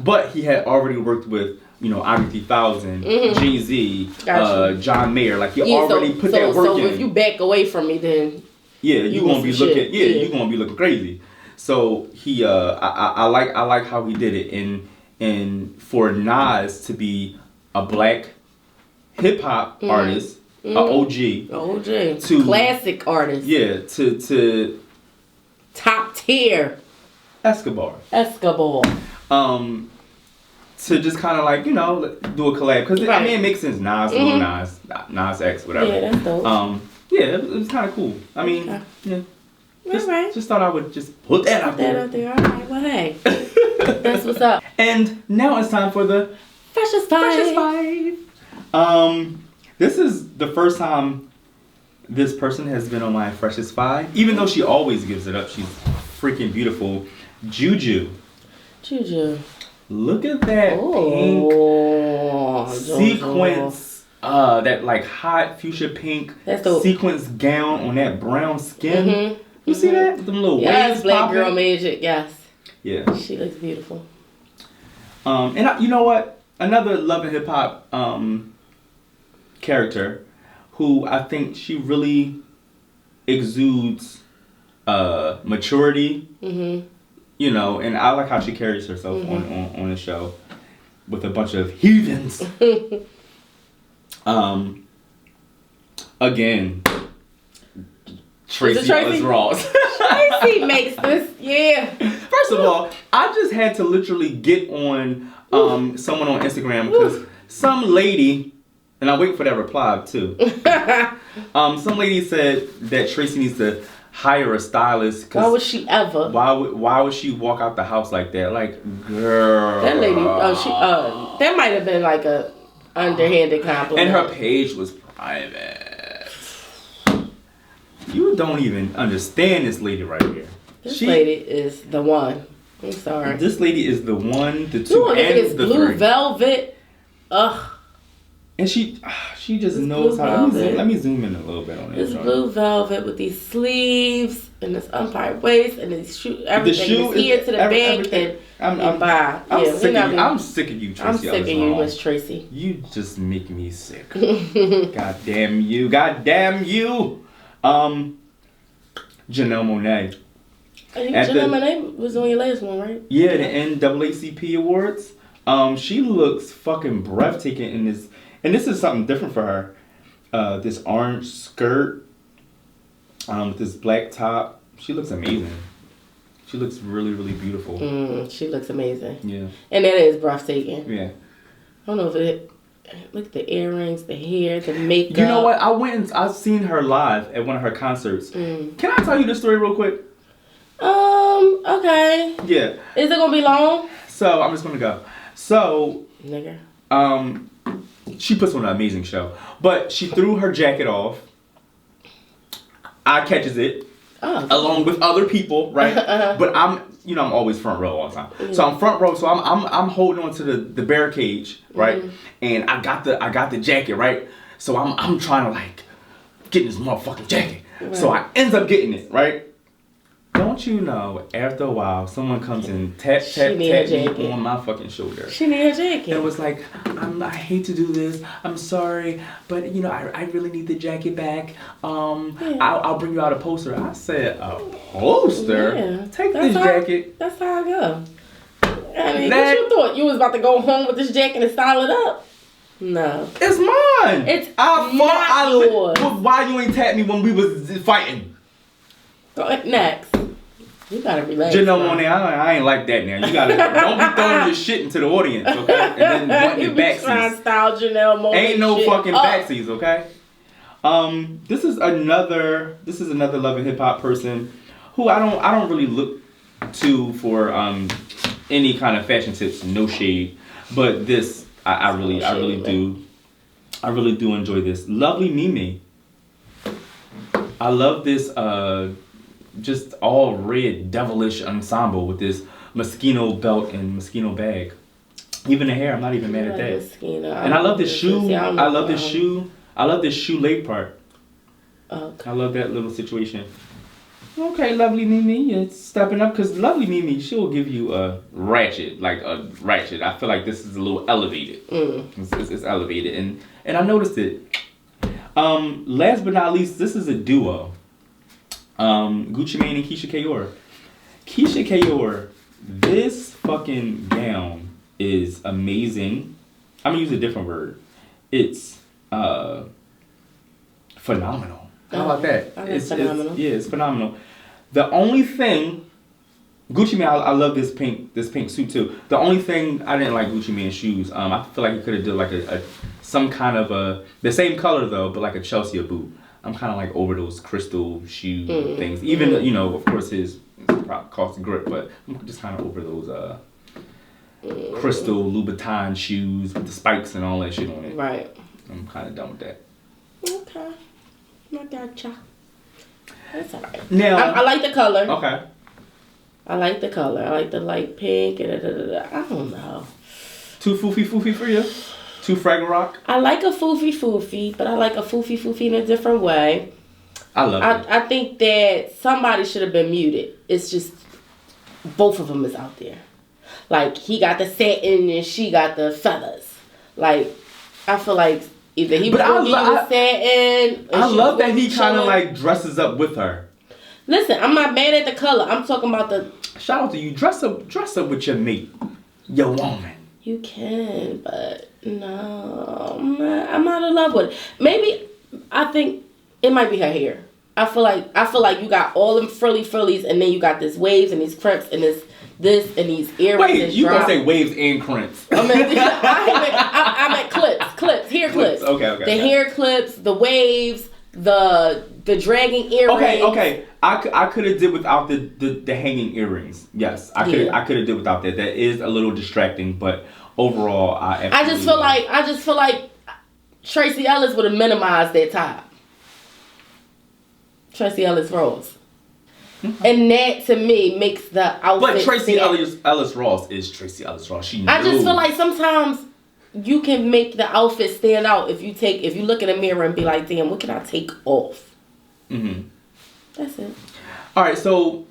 But he had already worked with Andre 3000, Jay-Z, John Mayer. Like he already put that work in. So if you back away from me, then you gonna be looking. You gonna be looking crazy. So he, I like how he did it, and for Nas to be a black hip hop artist, a OG, to classic artist, to top tier, Escobar. To just kind of like do a collab because I mean it makes sense. Nas, Lil Nas X, whatever. Yeah, that's dope. It was kind of cool. I mean, just thought I would just put that out there. All right, well, hey, that's what's up. And now it's time for the Freshest Five. This is the first time this person has been on my Freshest Five, even though she always gives it up. She's freaking beautiful. Juju. Look at that pink sequence, that like hot fuchsia pink sequence gown on that brown skin. You see that? Them little waves black popping. girl magic. Yes. Yeah. She looks beautiful. And you know what? Another Love and Hip Hop character who I think she really exudes maturity. And I like how she carries herself on the show with a bunch of heathens. Again, Tracy Ellis Ross. Tracy makes this, First of all, I just had to literally get on someone on Instagram because some lady, and I wait for that reply too. Some lady said that Tracy needs to hire a stylist. Why would she ever? Why would she walk out the house like that? Like, girl. That lady, that might have been like a underhanded compliment. And her page was private. You don't even understand this lady right here. This lady is the one. I'm sorry. This lady is the one, the two, and it's the blue three. velvet. Ugh. And she just knows how. Let me zoom in a little bit on this. It's blue velvet with these sleeves and this umpire waist and this shoe. Everything is here to the back and bye. I'm sick of you, Tracy. I'm sick of you, Miss Tracy. You just make me sick. God damn you. Janelle Monáe. Janelle Monáe was on your last one, right? Yeah, the NAACP Awards. She looks fucking breathtaking in this. And this is something different for her. This orange skirt, with this black top. She looks amazing. She looks really, really beautiful. She looks amazing. Yeah. And that is breathtaking. Yeah. I don't know if it... Look at the earrings, the hair, the makeup. You know what? I've seen her live at one of her concerts. Can I tell you this story real quick? Okay. Yeah. Is it gonna be long? So, I'm just gonna go. So... Nigga. She puts on an amazing show. But she threw her jacket off. I catches it. Along with other people, right? But I'm I'm always front row all the time. So I'm front row. So I'm holding on to the bear cage, right? And I got the jacket, right? So I'm trying to like get in this motherfucking jacket. Right. So I end up getting it, right? Don't you know, after a while, someone comes and tap me on my fucking shoulder. She need a jacket. And was like, I hate to do this. I'm sorry, but I really need the jacket back. I'll bring you out a poster. I said, a poster? Yeah. Take this jacket. That's how I go. I mean, what you thought? You was about to go home with this jacket and style it up? No. It's mine. It's not yours. Why you ain't tapped me when we was fighting? Next. You gotta relax. Janelle Monáe, I ain't like that now. You gotta don't be throwing your shit into the audience, okay? And then wanting your backseats. Trying to style Janelle Monáe. Ain't no fucking backseats, okay? This is another love and hip hop person who I don't really look to for any kind of fashion tips, no shade. But this I really do enjoy this. Lovely Mimi. I love this just all red devilish ensemble with this Moschino belt and Moschino bag. Even the hair, I'm not even mad at that. Moschino. And I love this shoe. I love this shoe. I love this shoe leg part. Okay. I love that little situation. Okay, Lovely Mimi, it's stepping up because Lovely Mimi, she'll give you a ratchet. I feel like this is a little elevated. It's elevated, and I noticed it. Last but not least, this is a duo. Gucci Mane and Keisha Kayor. Keisha Kayor, this fucking gown is amazing. I'm gonna use a different word. It's phenomenal. How about that? It's phenomenal. It's phenomenal. The only thing, Gucci Mane, I love this pink suit too. The only thing I didn't like Gucci Mane's shoes. I feel like he could have did like some kind of the same color though, but like a Chelsea boot. I'm kind of like over those crystal shoe things. Even of course his cost grip, but I'm just kind of over those crystal Louboutin shoes with the spikes and all that shit on it. Right. I'm kind of done with that. Okay. I gotcha. That's alright. Now I like the color. Okay. I like the color. I like the light pink and I don't know. Too foofy for you? Too Fraggle Rock? I like a foofy, but I like a foofy in a different way. I love it. I think that somebody should have been muted. It's just both of them is out there. Like he got the satin and she got the feathers. Like I feel like either he was going to give the satin. I love that he kind of like dresses up with her. Listen, I'm not mad at the color. I'm talking about the. Shout out to you. Dress up with your mate, your woman. You can, but no, I'm not in love with it. Maybe I think it might be her hair. I feel like you got all them frillies, and then you got this waves and these crimps and this and these earrings. Wait, you gonna say waves and crimps? I meant clips, hair clips. Okay. The hair clips, the waves, the dragging earrings. Okay. I could have did without the hanging earrings. Yes, I could have did without that. That is a little distracting, but overall, I just feel like Tracy Ellis would have minimized that top. Tracy Ellis Ross. And that to me makes the outfit. But Tracy Ellis Ross is Tracy Ellis Ross. She knows. I just feel like sometimes you can make the outfit stand out if you look in the mirror and be like, damn, what can I take off? That's it. All right, so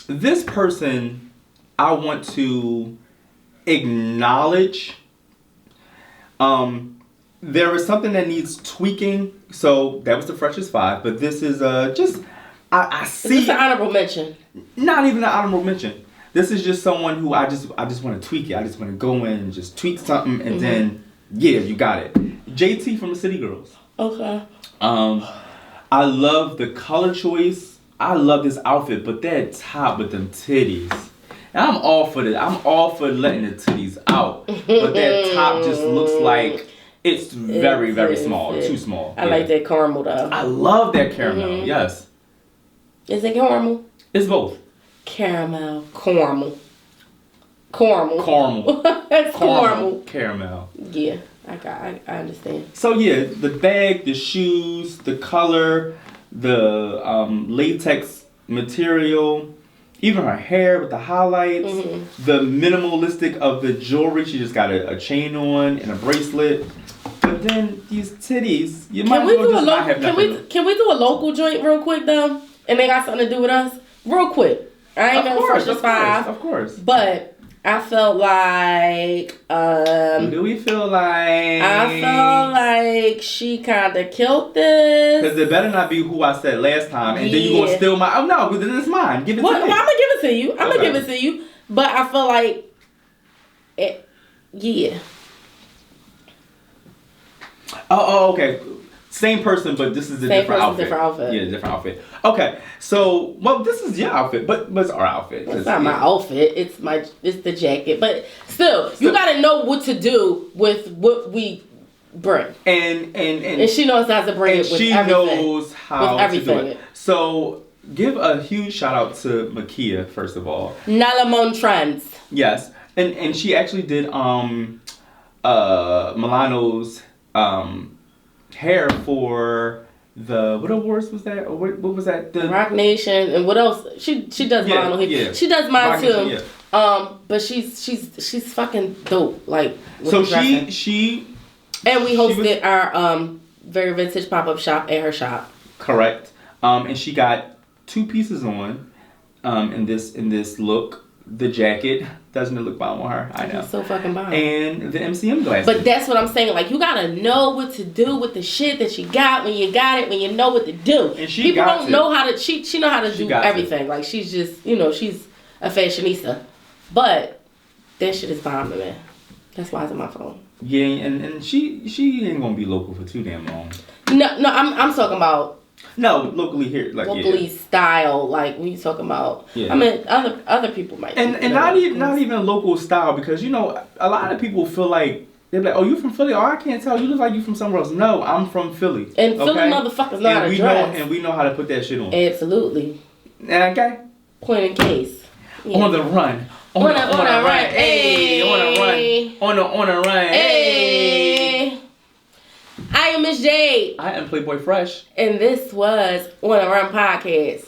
this person I want to acknowledge. There is something that needs tweaking. So that was the Freshest 5, but this is just I see. Is this an honorable mention? Not even an honorable mention. This is just someone who I just want to tweak it. I just want to go in and just tweak something, and then you got it. JT from the City Girls. Okay. I love the color choice. I love this outfit, but that top with them titties. And I'm all for that. I'm all for letting the titties out, but that top just looks like it's very, very small. Too small. I like that caramel though. I love that caramel. Yes. Is it caramel? It's both. Caramel. It's caramel. Caramel. Yeah, I understand. So yeah, the bag, the shoes, the color, the latex material, Even her hair with the highlights, the minimalistic of the jewelry. She just got a chain on and a bracelet. But then these titties, you might as well just not have nothing. Can we do a local joint real quick though? And they got something to do with us? Real quick. I ain't never Fresh is 5. Of course. But I felt like do we feel like I felt like she kinda killed this. Because it better not be who I said last time and then you gonna steal my no, but then it's mine. Give it to me. Well, I'm gonna give it to you. I'm gonna give it to you. But I feel like yeah. Oh, okay. Same person, but this is a different outfit. Different outfit. Yeah, different outfit. Okay, so this is your outfit, but it's our outfit. It's not my outfit. It's the jacket. But still, you gotta know what to do with what we bring. And she knows how to bring it with everything. She knows how to do it. So give a huge shout out to Makia first of all. Nalamon Trends. Yes, and she actually did Milano's hair for the what awards was that? Or what was that? The Rock Nation and what else? She does mine. Yeah. She does mine Rock too. Nation, yeah. But she's fucking dope. Like so she and we hosted our very vintage pop-up shop at her shop. Correct. And she got 2 pieces on in this look. The jacket doesn't it look bomb on her? I know. It's so fucking bomb. And the MCM glasses. But that's what I'm saying. Like you gotta know what to do with the shit that you got when you got it. When you know what to do. And people don't know how to. She know how to do everything. Like she's just she's a fashionista. But that shit is bomb, man. That's why it's on my phone. Yeah, and she ain't gonna be local for too damn long. No, I'm talking about. No, locally here, like locally style, like when you talking about. Yeah. I mean, other people might. And not even local style because a lot of people feel like they're like, oh, you from Philly? Oh, I can't tell. You look like you from somewhere else. No, I'm from Philly. And Philly motherfuckers know how to dress. And we know how to put that shit on. Absolutely. Okay. Point in case. Yeah. On the run. On a run. Hey. On a run. Hey. I am Miss Jade. I am PlayBoyFresh. And this was On a Run Podcast.